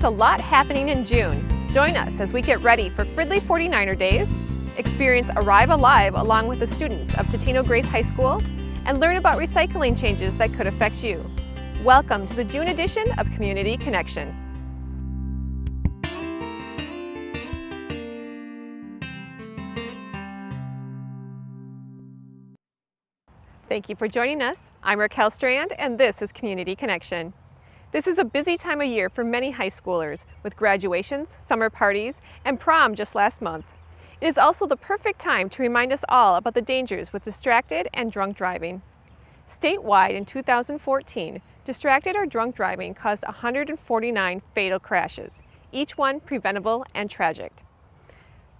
is a lot happening in June. Join us as we get ready for Fridley 49er Days, experience Arrive Alive along with the students of Totino Grace High School, and learn about recycling changes that could affect you. Welcome to the June edition of Community Connection. Thank you for joining us. I'm Raquel Strand, and this is Community Connection. This is a busy time of year for many high schoolers, with graduations, summer parties, and prom just last month. It is also the perfect time to remind us all about the dangers with distracted and drunk driving. Statewide in 2014, distracted or drunk driving caused 149 fatal crashes, each one preventable and tragic.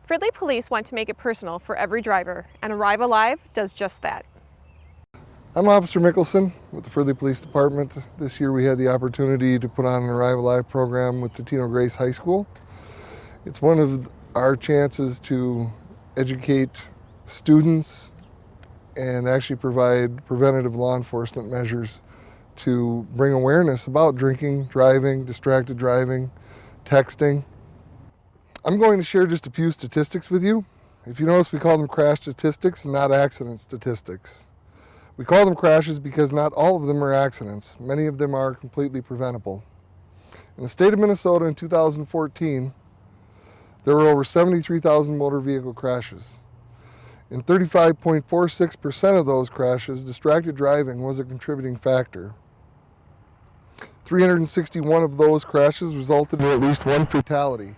Fridley Police want to make it personal for every driver, and Arrive Alive does just that. I'm Officer Mickelson with the Fridley Police Department. This year we had the opportunity to put on an Arrive Alive program with Totino Grace High School. It's one of our chances to educate students and actually provide preventative law enforcement measures to bring awareness about drinking, driving, distracted driving, texting. I'm going to share just a few statistics with you. If you notice, we call them crash statistics and not accident statistics. We call them crashes because not all of them are accidents. Many of them are completely preventable. In the state of Minnesota in 2014, there were over 73,000 motor vehicle crashes. In 35.46% of those crashes, distracted driving was a contributing factor. 361 of those crashes resulted in at least one fatality.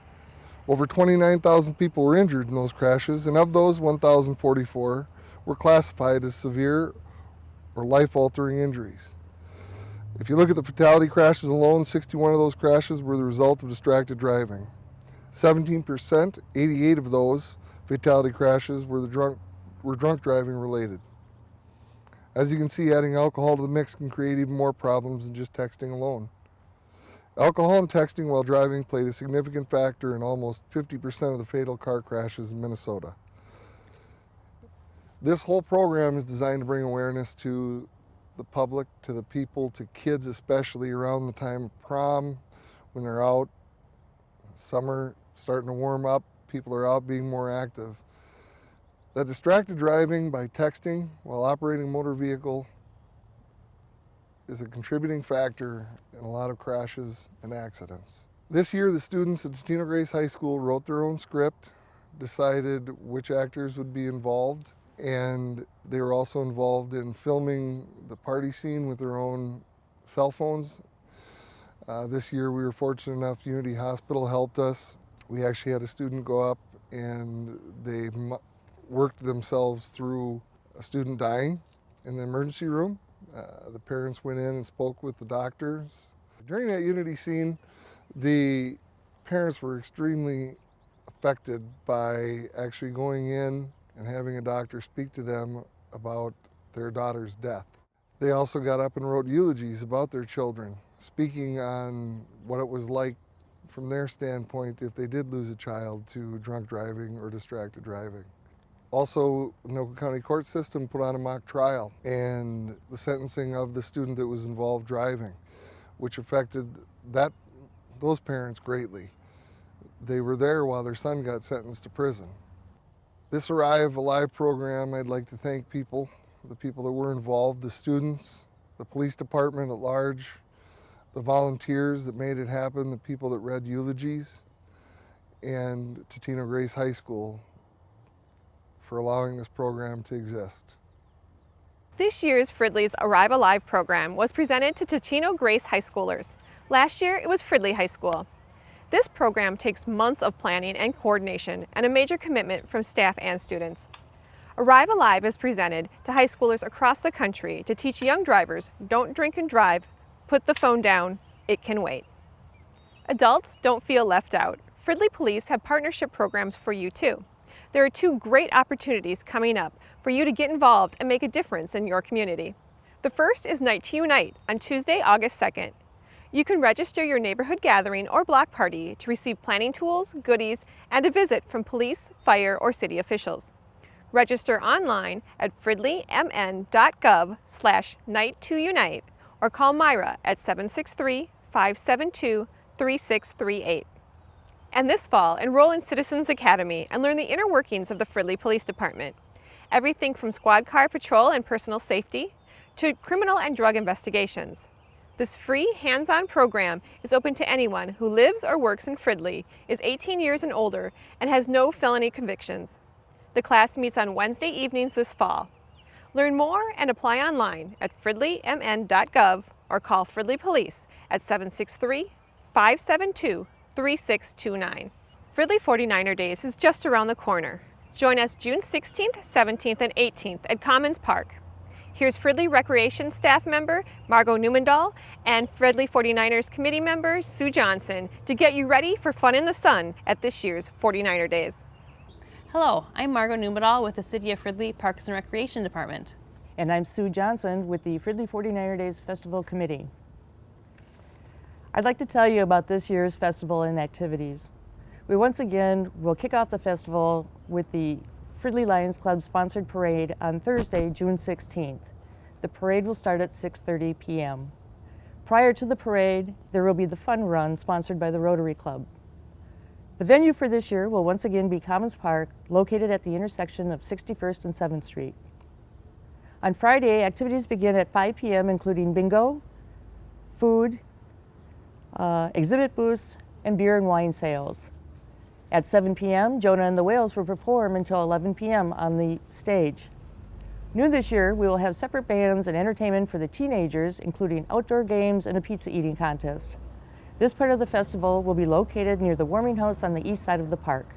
Over 29,000 people were injured in those crashes, and of those, 1,044 were classified as severe or life-altering injuries. If you look at the fatality crashes alone, 61 of those crashes were the result of distracted driving. 17%, 88 of those fatality crashes were drunk driving related. As you can see, adding alcohol to the mix can create even more problems than just texting alone. Alcohol and texting while driving played a significant factor in almost 50% of the fatal car crashes in Minnesota. This whole program is designed to bring awareness to the public, to the people, to kids especially around the time of prom, when they're out, summer starting to warm up, people are out being more active. That distracted driving by texting while operating a motor vehicle is a contributing factor in a lot of crashes and accidents. This year, the students at Totino Grace High School wrote their own script, decided which actors would be involved, and they were also involved in filming the party scene with their own cell phones. This year we were fortunate enough, Unity Hospital helped us. We actually had a student go up and they worked themselves through a student dying in the emergency room. The parents went in and spoke with the doctors. During that Unity scene, the parents were extremely affected by actually going in and having a doctor speak to them about their daughter's death. They also got up and wrote eulogies about their children, speaking on what it was like from their standpoint if they did lose a child to drunk driving or distracted driving. Also, the Anoka County court system put on a mock trial and the sentencing of the student that was involved driving, which affected those parents greatly. They were there while their son got sentenced to prison. This Arrive Alive program, I'd like to thank the people that were involved, the students, the police department at large, the volunteers that made it happen, the people that read eulogies, and Totino Grace High School for allowing this program to exist. This year's Fridley's Arrive Alive program was presented to Totino Grace High Schoolers. Last year, it was Fridley High School. This program takes months of planning and coordination and a major commitment from staff and students. Arrive Alive is presented to high schoolers across the country to teach young drivers, don't drink and drive, put the phone down, it can wait. Adults, don't feel left out. Fridley Police have partnership programs for you too. There are two great opportunities coming up for you to get involved and make a difference in your community. The first is Night to Unite on Tuesday, August 2nd. You can register your neighborhood gathering or block party to receive planning tools, goodies, and a visit from police, fire, or city officials. Register online at fridleymn.gov/night2unite or call Myra at 763-572 3638. And this fall, enroll in Citizens Academy and learn the inner workings of the Fridley Police Department. Everything from squad car patrol and personal safety to criminal and drug investigations. This free, hands-on program is open to anyone who lives or works in Fridley, is 18 years and older, and has no felony convictions. The class meets on Wednesday evenings this fall. Learn more and apply online at fridleymn.gov or call Fridley Police at 763-572-3629. Fridley 49er Days is just around the corner. Join us June 16th, 17th, and 18th at Commons Park. Here's Fridley Recreation staff member Margot Newmandahl and Fridley 49ers committee member Sue Johnson to get you ready for fun in the sun at this year's 49er Days. Hello, I'm Margot Newmandahl with the City of Fridley Parks and Recreation Department. And I'm Sue Johnson with the Fridley 49er Days Festival Committee. I'd like to tell you about this year's festival and activities. We once again will kick off the festival with the Fridley Lions Club sponsored parade on Thursday, June 16th. The parade will start at 6:30 p.m. Prior to the parade, there will be the fun run sponsored by the Rotary Club. The venue for this year will once again be Commons Park, located at the intersection of 61st and 7th Street. On Friday, activities begin at 5 p.m. including bingo, food, exhibit booths, and beer and wine sales. At 7 p.m., Jonah and the Whales will perform until 11 p.m. on the stage. New this year, we will have separate bands and entertainment for the teenagers, including outdoor games and a pizza eating contest. This part of the festival will be located near the warming house on the east side of the park.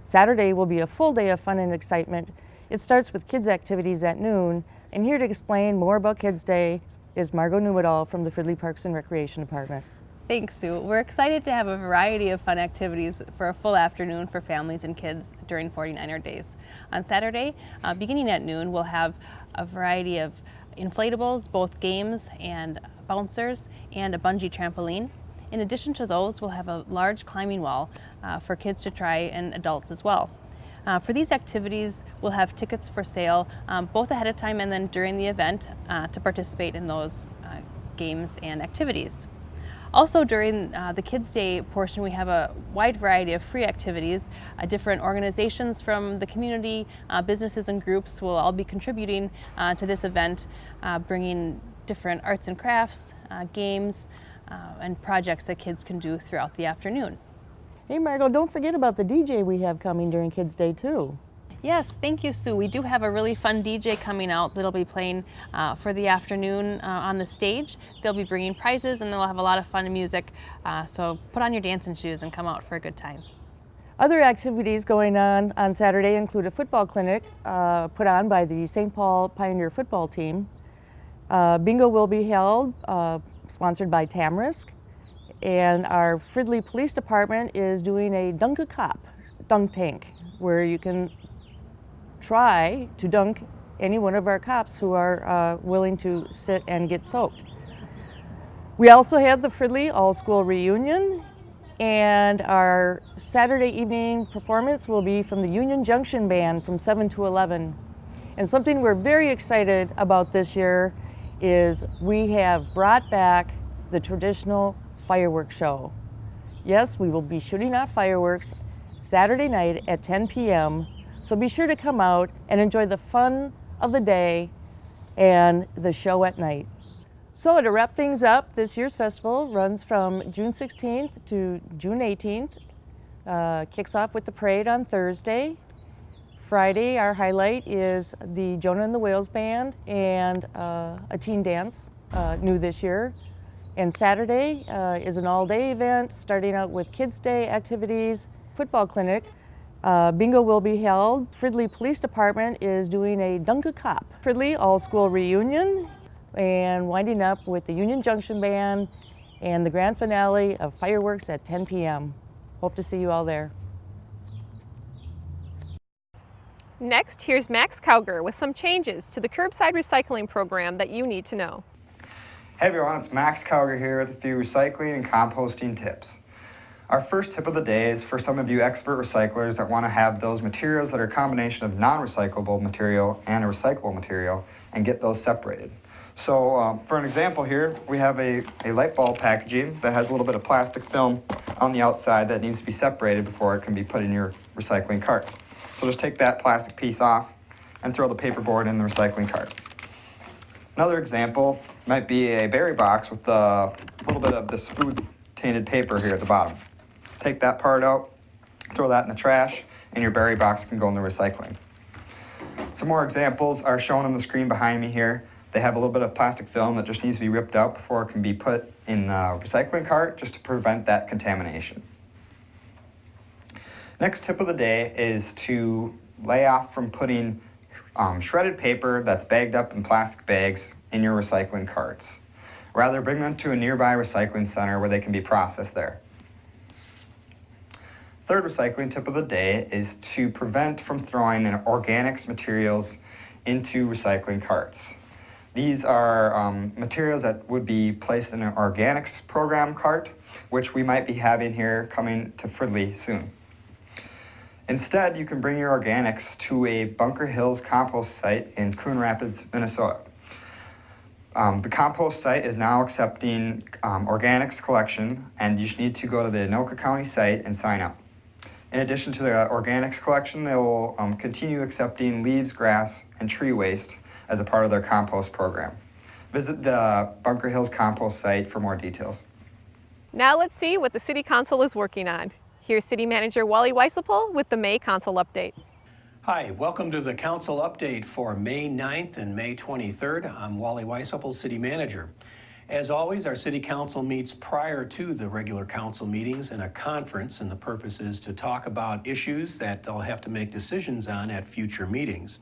Saturday will be a full day of fun and excitement. It starts with kids' activities at noon, and here to explain more about Kids Day is Margot Newmandahl from the Fridley Parks and Recreation Department. Thanks, Sue. We're excited to have a variety of fun activities for a full afternoon for families and kids during 49er Days. On Saturday, beginning at noon, we'll have a variety of inflatables, both games and bouncers, and a bungee trampoline. In addition to those, we'll have a large climbing wall for kids to try and adults as well. For these activities, we'll have tickets for sale both ahead of time and then during the event to participate in those games and activities. Also during the Kids Day portion, we have a wide variety of free activities. Different organizations from the community, businesses and groups will all be contributing to this event, bringing different arts and crafts, games, and projects that kids can do throughout the afternoon. Hey Margot, don't forget about the DJ we have coming during Kids Day too. Yes, thank you, Sue. We do have a really fun DJ coming out that'll be playing for the afternoon on the stage. They'll be bringing prizes and they'll have a lot of fun music, so put on your dancing shoes and come out for a good time. Other activities going on Saturday include a football clinic put on by the St. Paul Pioneer football team. Bingo will be held, sponsored by Tamrisk, and our Fridley Police Department is doing a Dunk-a-Cop dunk tank where you can try to dunk any one of our cops who are willing to sit and get soaked. We also have the Fridley All-School Reunion, and our Saturday evening performance will be from the Union Junction Band from 7 to 11. And something we're very excited about this year is we have brought back the traditional fireworks show. Yes, we will be shooting off fireworks Saturday night at 10 p.m. So be sure to come out and enjoy the fun of the day and the show at night. So to wrap things up, this year's festival runs from June 16th to June 18th. Kicks off with the parade on Thursday. Friday, our highlight is the Jonah and the Whales Band and a teen dance, new this year. And Saturday is an all-day event, starting out with Kids Day activities, football clinic. Bingo will be held. Fridley Police Department is doing a Dunk-a-Cop. Fridley All-School Reunion, and winding up with the Union Junction Band and the grand finale of fireworks at 10 p.m. Hope to see you all there. Next, here's Max Cowger with some changes to the curbside recycling program that you need to know. Hey everyone, it's Max Cowger here with a few recycling and composting tips. Our first tip of the day is for some of you expert recyclers that want to have those materials that are a combination of non-recyclable material and a recyclable material and get those separated. So for an example here, we have a light bulb packaging that has a little bit of plastic film on the outside that needs to be separated before it can be put in your recycling cart. So just take that plastic piece off and throw the paperboard in the recycling cart. Another example might be a berry box with a little bit of this food tainted paper here at the bottom. Take that part out, throw that in the trash, and your berry box can go in the recycling. Some more examples are shown on the screen behind me here. They have a little bit of plastic film that just needs to be ripped out before it can be put in the recycling cart just to prevent that contamination. Next tip of the day is to lay off from putting shredded paper that's bagged up in plastic bags in your recycling carts. Rather, bring them to a nearby recycling center where they can be processed there. Third recycling tip of the day is to prevent from throwing in organics materials into recycling carts. These are materials that would be placed in an organics program cart, which we might be having here coming to Fridley soon. Instead, you can bring your organics to a Bunker Hills compost site in Coon Rapids, Minnesota. The compost site is now accepting organics collection, and you just need to go to the Anoka County site and sign up. In addition to the organics collection, they will continue accepting leaves, grass, and tree waste as a part of their compost program. Visit the Bunker Hills compost site for more details. Now let's see what the City Council is working on. Here's City Manager Wally Weisapel with the May Council update. Hi, welcome to the Council update for May 9th and May 23rd. I'm Wally Weisapel, City Manager. As always, our City Council meets prior to the regular council meetings in a conference, and the purpose is to talk about issues that they'll have to make decisions on at future meetings.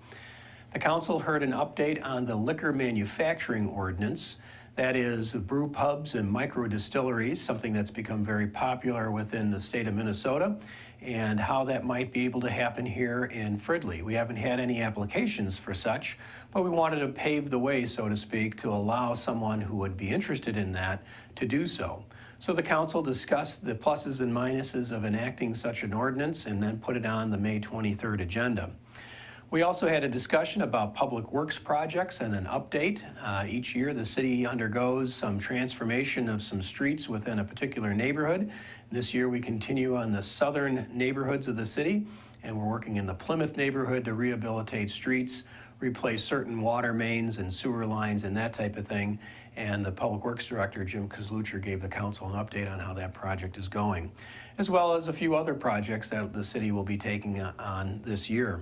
The Council heard an update on the liquor manufacturing ordinance. That is brew pubs and micro distilleries, something that's become very popular within the state of Minnesota, and how that might be able to happen here in Fridley. We haven't had any applications for such, but we wanted to pave the way, so to speak, to allow someone who would be interested in that to do so. So the council discussed the pluses and minuses of enacting such an ordinance and then put it on the May 23rd agenda. We also had a discussion about public works projects and an update. Each year the city undergoes some transformation of some streets within a particular neighborhood. This year we continue on the southern neighborhoods of the city, and we're working in the Plymouth neighborhood to rehabilitate streets, replace certain water mains and sewer lines and that type of thing. And the Public Works Director, Jim Kozlucher, gave the council an update on how that project is going, as well as a few other projects that the city will be taking on this year.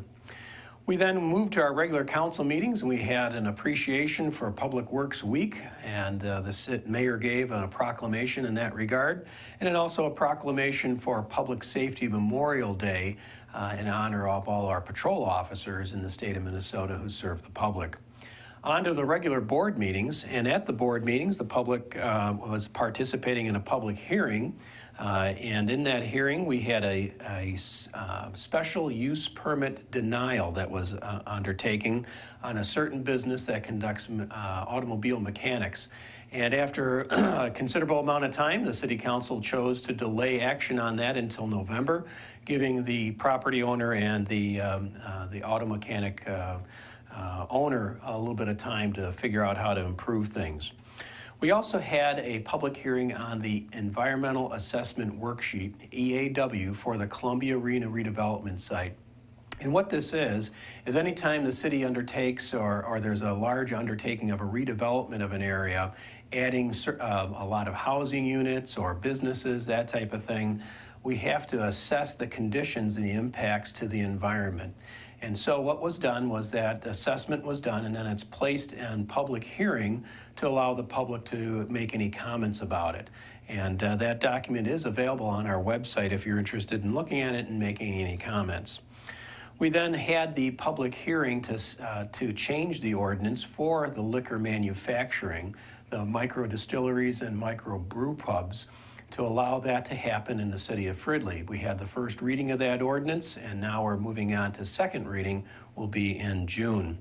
We then moved to our regular council meetings, and we had an appreciation for Public Works Week, and the mayor gave a proclamation in that regard, and then also a proclamation for Public Safety Memorial Day in honor of all our patrol officers in the state of Minnesota who serve the public. On to the regular board meetings, and at the board meetings, the public was participating in a public hearing. And in that hearing, we had a special use permit denial that was undertaken on a certain business that conducts automobile mechanics. And after a considerable amount of time, the City Council chose to delay action on that until November, giving the property owner and the auto mechanic owner a little bit of time to figure out how to improve things. We also had a public hearing on the Environmental Assessment Worksheet, EAW, for the Columbia Arena redevelopment site. And what this is anytime the city undertakes or there's a large undertaking of a redevelopment of an area, adding a lot of housing units or businesses, that type of thing, we have to assess the conditions and the impacts to the environment. And so what was done was that assessment was done, and then it's placed in public hearing to allow the public to make any comments about it. And that document is available on our website if you're interested in looking at it and making any comments. We then had the public hearing to change the ordinance for the liquor manufacturing, the micro distilleries and micro brew pubs, to allow that to happen in the city of Fridley. We had the first reading of that ordinance, and now we're moving on to second reading, will be in June.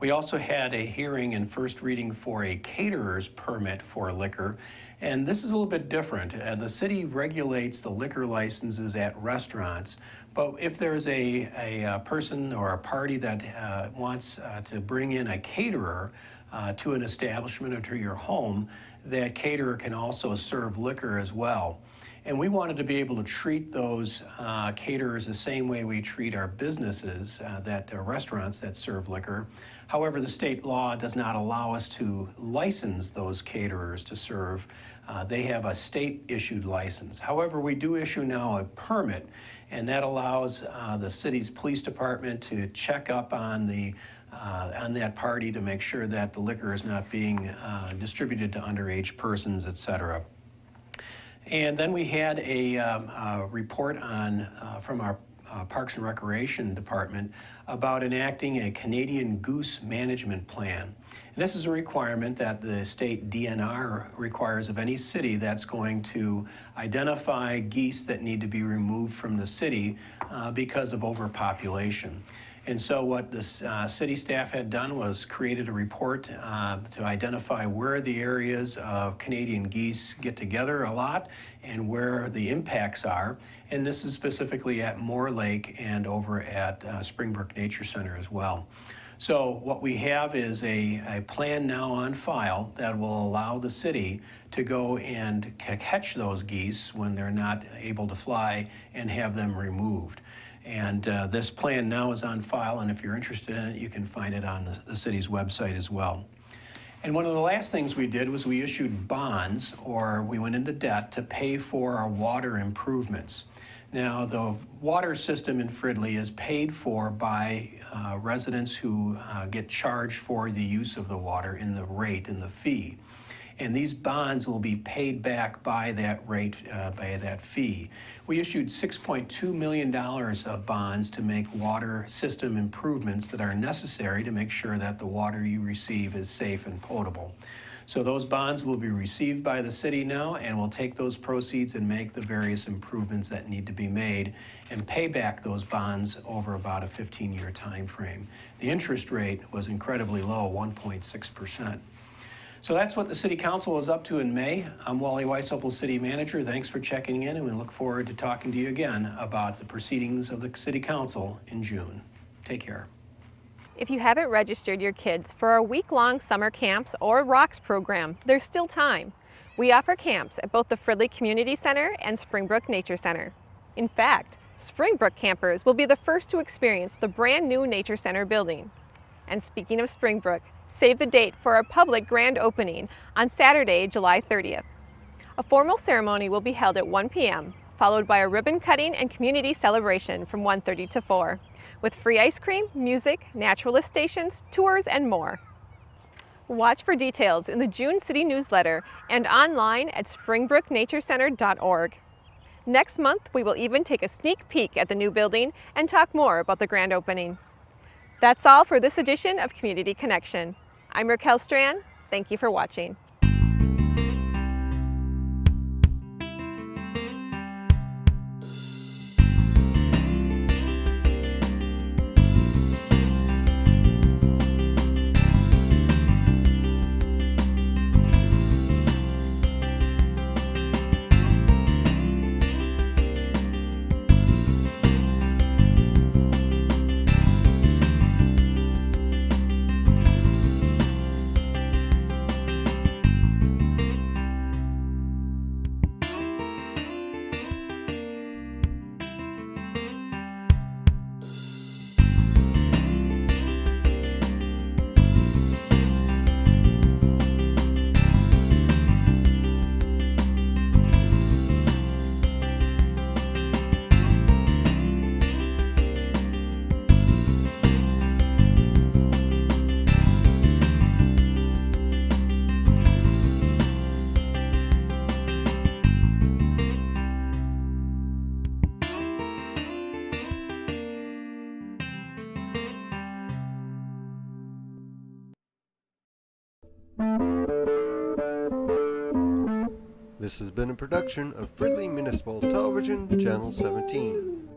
We also had a hearing and first reading for a caterer's permit for liquor, and this is a little bit different. The city regulates the liquor licenses at restaurants, but if there's a person or a party that wants to bring in a caterer, to an establishment or to your home, that caterer can also serve liquor as well. And we wanted to be able to treat those caterers the same way we treat our businesses, restaurants that serve liquor. However, the state law does not allow us to license those caterers to serve. They have a state-issued license. However, we do issue now a permit, and that allows the city's police department to check up on that party to make sure that the liquor is not being distributed to underage persons, et cetera. And then we had a report from our Parks and Recreation Department about enacting a Canadian goose management plan. And this is a requirement that the state DNR requires of any city that's going to identify geese that need to be removed from the city because of overpopulation. And so what the city staff had done was created a report to identify where the areas of Canadian geese get together a lot and where the impacts are. And this is specifically at Moore Lake and over at Springbrook Nature Center as well. So what we have is a plan now on file that will allow the city to go and catch those geese when they're not able to fly and have them removed. And this plan now is on file, and if you're interested in it, you can find it on the city's website as well. And one of the last things we did was we issued bonds, or we went into debt to pay for our water improvements. Now, the water system in Fridley is paid for by residents who get charged for the use of the water in the rate, in the fee. And these bonds will be paid back by that rate, by that fee. We issued $6.2 million of bonds to make water system improvements that are necessary to make sure that the water you receive is safe and potable. So those bonds will be received by the city now, and we'll take those proceeds and make the various improvements that need to be made and pay back those bonds over about a 15-year time frame. The interest rate was incredibly low, 1.6%. So that's what the City Council is up to in May. I'm Wally Weishaupt, City Manager. Thanks for checking in, and we look forward to talking to you again about the proceedings of the City Council in June. Take care. If you haven't registered your kids for our week-long summer camps or ROCKS program, there's still time. We offer camps at both the Fridley Community Center and Springbrook Nature Center. In fact, Springbrook campers will be the first to experience the brand new Nature Center building. And speaking of Springbrook, save the date for our public grand opening on Saturday, July 30th. A formal ceremony will be held at 1 p.m., followed by a ribbon cutting and community celebration from 1:30 to 4, with free ice cream, music, naturalist stations, tours, and more. Watch for details in the June City newsletter and online at springbrooknaturecenter.org. Next month, we will even take a sneak peek at the new building and talk more about the grand opening. That's all for this edition of Community Connection. I'm Raquel Strand. Thank you for watching. This has been a production of Fridley Municipal Television, Channel 17.